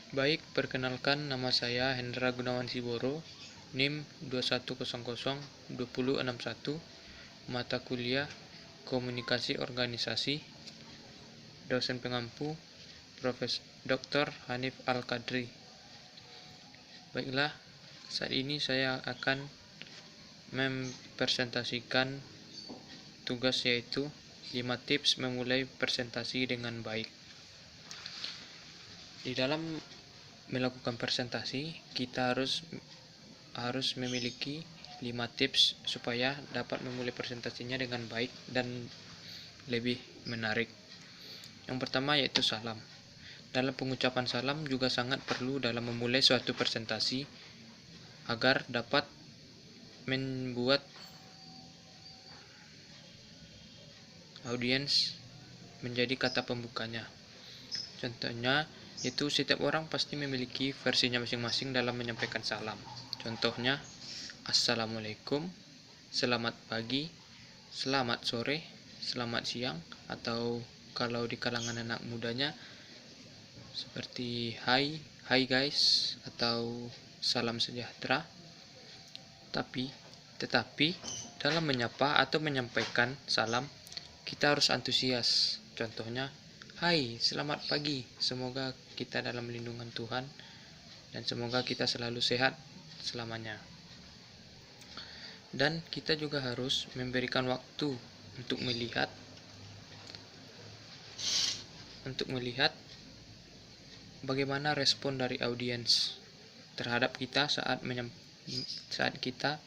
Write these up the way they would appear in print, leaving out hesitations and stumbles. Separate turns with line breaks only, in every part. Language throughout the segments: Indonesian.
Baik, perkenalkan nama saya Hendra Gunawan Siboro, NIM 21002061, mata kuliah Komunikasi Organisasi, dosen pengampu Profesor Dr. Hanif Al-Qadri. Baiklah, saat ini saya akan mempresentasikan tugas, yaitu 5 tips memulai presentasi dengan baik. Di dalam melakukan presentasi, kita harus memiliki 5 tips supaya dapat memulai presentasinya dengan baik dan lebih menarik. Yang pertama yaitu salam. Dalam pengucapan salam juga sangat perlu dalam memulai suatu presentasi agar dapat membuat audiens menjadi kata pembukanya. Contohnya, yaitu setiap orang pasti memiliki versinya masing-masing dalam menyampaikan salam. Contohnya, Assalamualaikum, selamat pagi, selamat sore, selamat siang, atau kalau di kalangan anak mudanya seperti hai guys, atau salam sejahtera. Tetapi dalam menyapa atau menyampaikan salam, kita harus antusias. Contohnya, hai, selamat pagi, semoga kita dalam lindungan Tuhan dan semoga kita selalu sehat selamanya. Dan kita juga harus memberikan waktu untuk melihat bagaimana respon dari audiens terhadap kita saat kita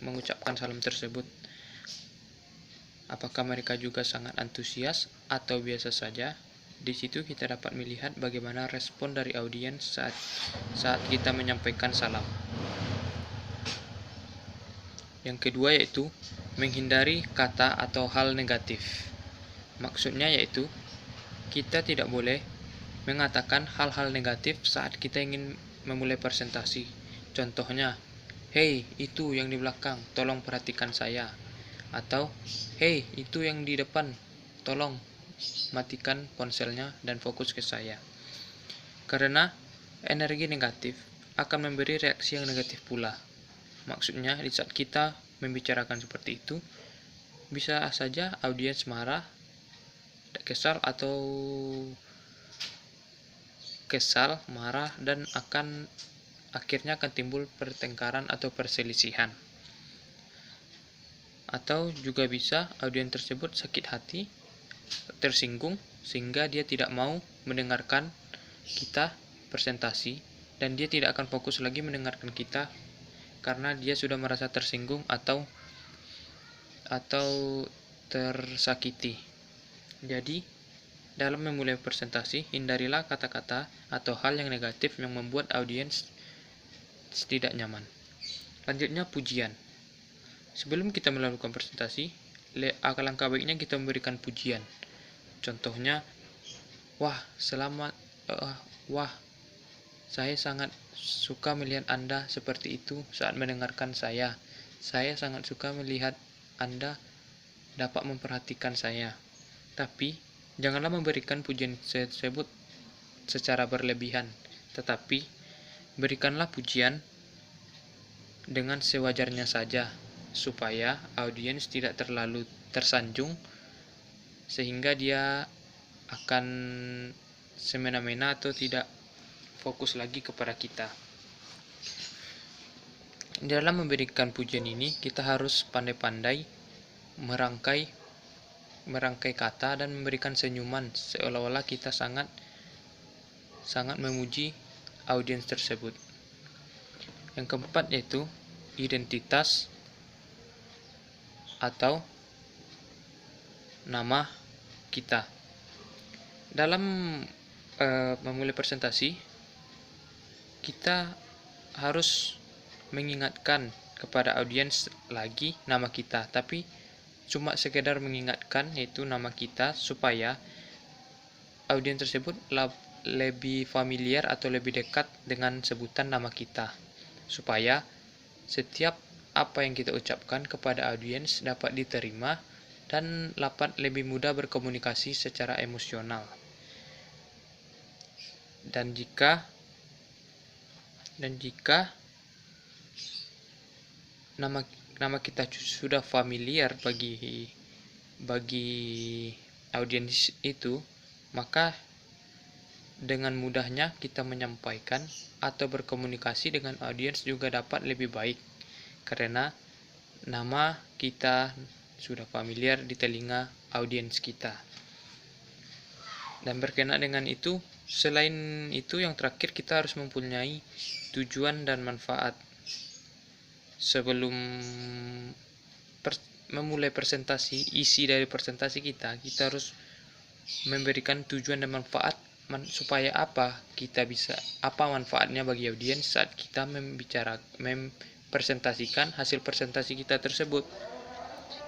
mengucapkan salam tersebut. Apakah mereka juga sangat antusias atau biasa saja? Di situ kita dapat melihat bagaimana respon dari audiens saat kita menyampaikan salam. Yang kedua yaitu menghindari kata atau hal negatif. Maksudnya yaitu kita tidak boleh mengatakan hal-hal negatif saat kita ingin memulai presentasi. Contohnya, hei, itu yang di belakang, tolong perhatikan saya. Atau, hei, itu yang di depan, tolong matikan ponselnya dan fokus ke saya. Karena energi negatif akan memberi reaksi yang negatif pula. Maksudnya, di saat kita membicarakan seperti itu, bisa saja audiens marah, marah, dan akhirnya akan timbul pertengkaran atau perselisihan. Atau juga bisa audiens tersebut sakit hati, tersinggung, sehingga dia tidak mau mendengarkan kita presentasi dan dia tidak akan fokus lagi mendengarkan kita karena dia sudah merasa tersinggung atau tersakiti. Jadi, dalam memulai presentasi, hindarilah kata-kata atau hal yang negatif yang membuat audiens tidak nyaman. Lanjutnya, pujian. Sebelum kita melakukan presentasi, alangkah baiknya kita memberikan pujian. Contohnya, wah, saya sangat suka melihat Anda seperti itu saat mendengarkan saya. Saya sangat suka melihat Anda dapat memperhatikan saya. Tapi, janganlah memberikan pujian tersebut secara berlebihan. Tetapi, berikanlah pujian dengan sewajarnya saja, supaya audiens tidak terlalu tersanjung sehingga dia akan semena-mena atau tidak fokus lagi kepada kita. Dalam memberikan pujian ini, kita harus pandai-pandai merangkai kata dan memberikan senyuman seolah-olah kita sangat memuji audiens tersebut. Yang keempat yaitu identitas atau nama kita. Dalam memulai presentasi, kita harus mengingatkan kepada audiens lagi nama kita, tapi cuma sekedar mengingatkan yaitu nama kita supaya audiens tersebut lebih familiar atau lebih dekat dengan sebutan nama kita, supaya setiap apa yang kita ucapkan kepada audiens dapat diterima dan dapat lebih mudah berkomunikasi secara emosional. Dan jika Dan jika nama kita sudah familiar bagi audiens itu, maka dengan mudahnya kita menyampaikan atau berkomunikasi dengan audiens juga dapat lebih baik, karena nama kita sudah familiar di telinga audiens kita. Dan berkenaan dengan itu, selain itu yang terakhir, kita harus mempunyai tujuan dan manfaat. Sebelum memulai presentasi, isi dari presentasi kita harus memberikan tujuan dan manfaat, supaya apa manfaatnya bagi audiens saat kita mempresentasikan hasil presentasi kita tersebut.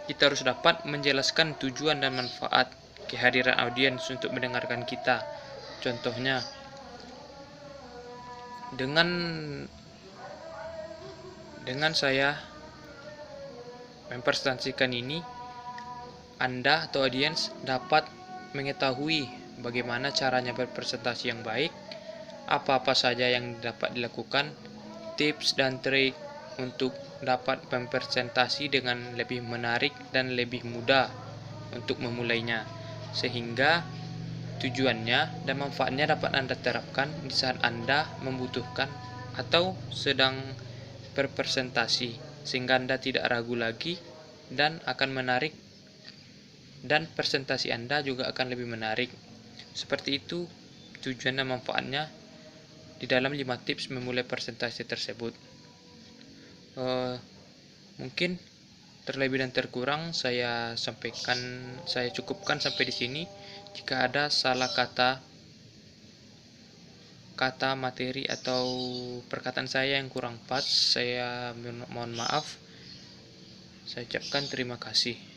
Kita harus dapat menjelaskan tujuan dan manfaat kehadiran audiens untuk mendengarkan kita. Contohnya, dengan saya mempresentasikan ini, Anda atau audiens dapat mengetahui bagaimana caranya berpresentasi yang baik, apa-apa saja yang dapat dilakukan, tips dan trik untuk dapat berpresentasi dengan lebih menarik dan lebih mudah untuk memulainya, sehingga tujuannya dan manfaatnya dapat Anda terapkan di saat Anda membutuhkan atau sedang berpresentasi, sehingga Anda tidak ragu lagi dan akan menarik, dan presentasi Anda juga akan lebih menarik. Seperti itu tujuan dan manfaatnya di dalam 5 tips memulai presentasi tersebut. Mungkin terlebih dan terkurang saya cukupkan sampai di sini. Jika ada salah kata, materi atau perkataan saya yang kurang pas, saya mohon maaf. Saya ucapkan terima kasih.